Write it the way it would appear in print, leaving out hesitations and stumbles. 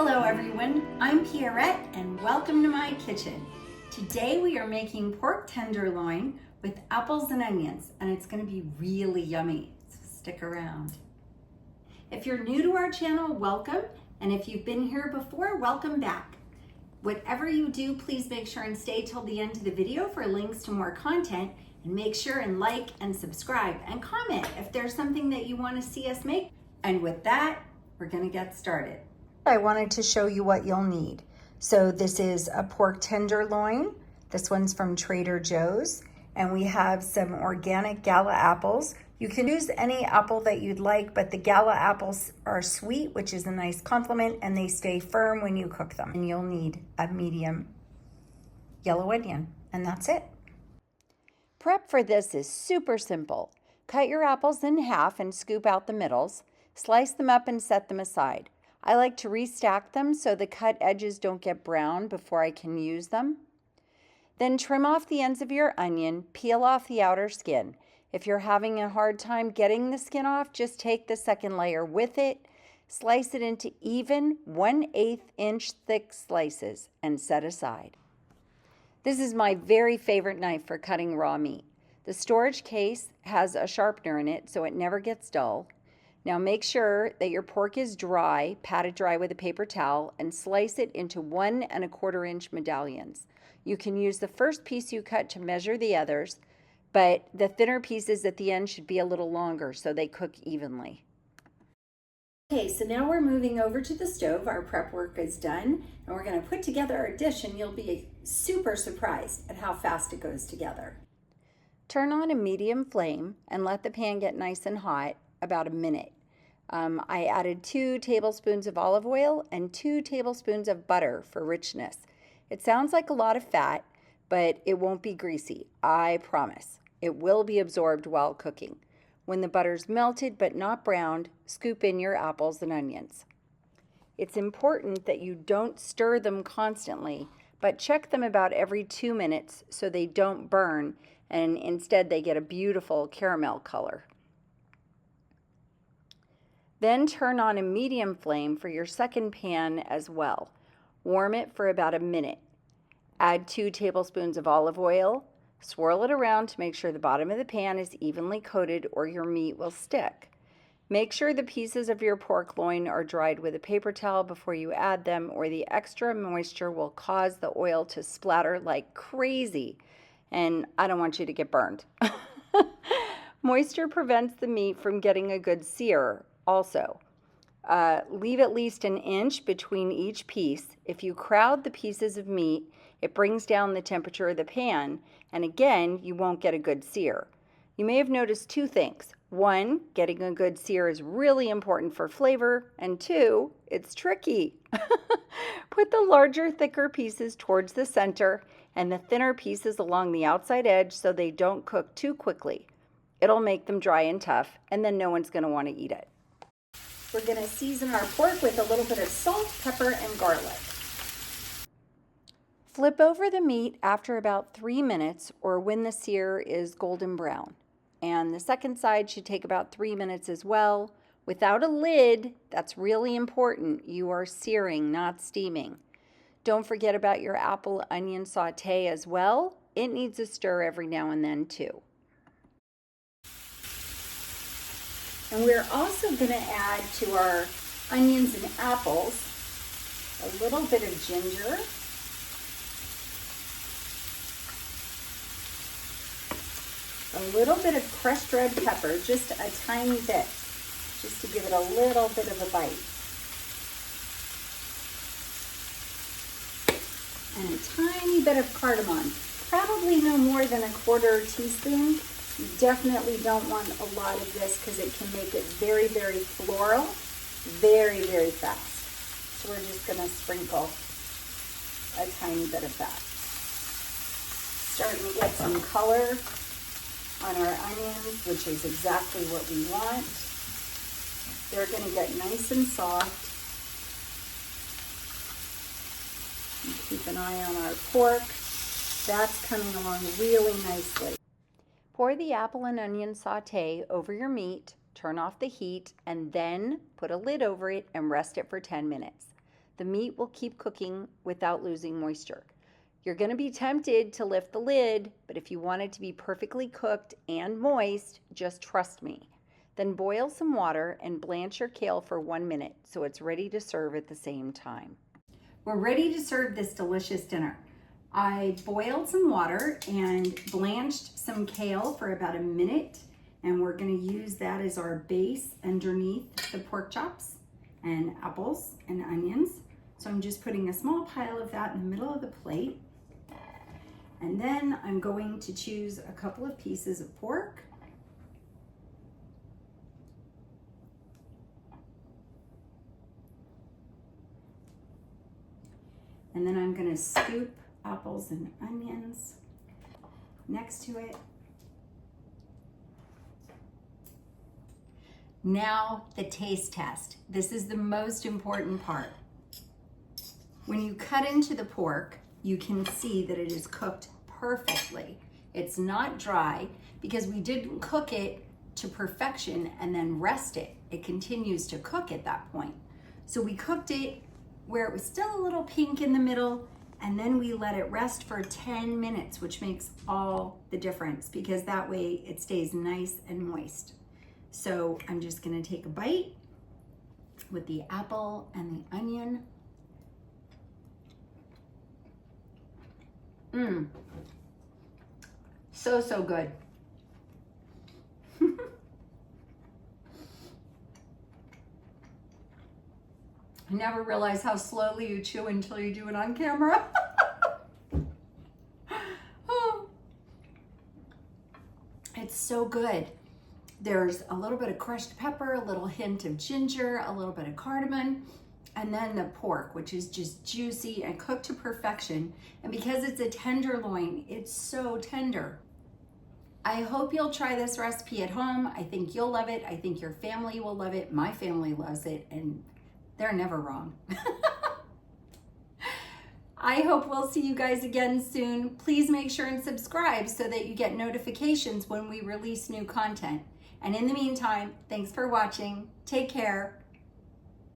Hello everyone, I'm Pierrette and welcome to my kitchen. Today we are making pork tenderloin with apples and onions, and it's going to be really yummy, so stick around. If you're new to our channel, welcome, and if you've been here before, welcome back. Whatever you do, please make sure and stay till the end of the video for links to more content, and make sure and like and subscribe and comment if there's something that you want to see us make. And with that, we're going to get started. I wanted to show you what you'll need. So this is a pork tenderloin. This one's from Trader Joe's. And we have some organic Gala apples. You can use any apple that you'd like, but the Gala apples are sweet, which is a nice compliment, and they stay firm when you cook them. And you'll need a medium yellow onion, and that's it. Prep for this is super simple. Cut your apples in half and scoop out the middles. Slice them up and set them aside. I like to restack them so the cut edges don't get brown before I can use them. Then trim off the ends of your onion, peel off the outer skin. If you're having a hard time getting the skin off, just take the second layer with it, slice it into even 1/8 inch thick slices and set aside. This is my very favorite knife for cutting raw meat. The storage case has a sharpener in it so it never gets dull. Now make sure that your pork is dry, pat it dry with a paper towel, and slice it into 1 1/4 inch medallions. You can use the first piece you cut to measure the others, but the thinner pieces at the end should be a little longer so they cook evenly. Okay, so now we're moving over to the stove. Our prep work is done, and we're going to put together our dish, and you'll be super surprised at how fast it goes together. Turn on a medium flame and let the pan get nice and hot, about a minute. I added 2 tablespoons of olive oil and 2 tablespoons of butter for richness. It sounds like a lot of fat, but it won't be greasy, I promise. It will be absorbed while cooking. When the butter's melted but not browned, scoop in your apples and onions. It's important that you don't stir them constantly, but check them about every 2 minutes so they don't burn, and instead they get a beautiful caramel color. Then turn on a medium flame for your second pan as well. Warm it for about a minute. Add 2 tablespoons of olive oil. Swirl it around to make sure the bottom of the pan is evenly coated or your meat will stick. Make sure the pieces of your pork loin are dried with a paper towel before you add them, or the extra moisture will cause the oil to splatter like crazy, and I don't want you to get burned. Moisture prevents the meat from getting a good sear. Also, leave at least 1 inch between each piece. If you crowd the pieces of meat, it brings down the temperature of the pan, and again, you won't get a good sear. You may have noticed 2 things. 1, getting a good sear is really important for flavor, and 2, it's tricky. Put the larger, thicker pieces towards the center and the thinner pieces along the outside edge so they don't cook too quickly. It'll make them dry and tough, and then no one's going to want to eat it. We're going to season our pork with a little bit of salt, pepper, and garlic. Flip over the meat after about 3 minutes or when the sear is golden brown. And the second side should take about 3 minutes as well. Without a lid, that's really important. You are searing, not steaming. Don't forget about your apple onion saute as well. It needs a stir every now and then too. And we're also going to add to our onions and apples a little bit of ginger, a little bit of crushed red pepper, just a tiny bit, just to give it a little bit of a bite. And a tiny bit of cardamom, probably no more than 1/4 teaspoon. You definitely don't want a lot of this because it can make it very, very floral, very, very fast. So we're just going to sprinkle a tiny bit of that. Starting to get some color on our onions, which is exactly what we want. They're going to get nice and soft. And keep an eye on our pork. That's coming along really nicely. Pour the apple and onion saute over your meat, turn off the heat, and then put a lid over it and rest it for 10 minutes. The meat will keep cooking without losing moisture. You're going to be tempted to lift the lid, but if you want it to be perfectly cooked and moist, just trust me. Then boil some water and blanch your kale for 1 minute so it's ready to serve at the same time. We're ready to serve this delicious dinner. I boiled some water and blanched some kale for about 1 minute, and we're going to use that as our base underneath the pork chops and apples and onions. So I'm just putting a small pile of that in the middle of the plate. And then I'm going to choose a couple of pieces of pork. And then I'm going to scoop apples and onions next to it. Now the taste test. This is the most important part. When you cut into the pork, you can see that it is cooked perfectly. It's not dry because we didn't cook it to perfection and then rest it. It continues to cook at that point. So we cooked it where it was still a little pink in the middle, and then we let it rest for 10 minutes, which makes all the difference because that way it stays nice and moist. So I'm just gonna take a bite with the apple and the onion. So good. I never realize how slowly you chew until you do it on camera. Oh. It's so good. There's a little bit of crushed pepper, a little hint of ginger, a little bit of cardamom, and then the pork, which is just juicy and cooked to perfection. And because it's a tenderloin, it's so tender. I hope you'll try this recipe at home. I think you'll love it. I think your family will love it. My family loves it, and they're never wrong. I hope we'll see you guys again soon. Please make sure and subscribe so that you get notifications when we release new content. And in the meantime, thanks for watching. Take care.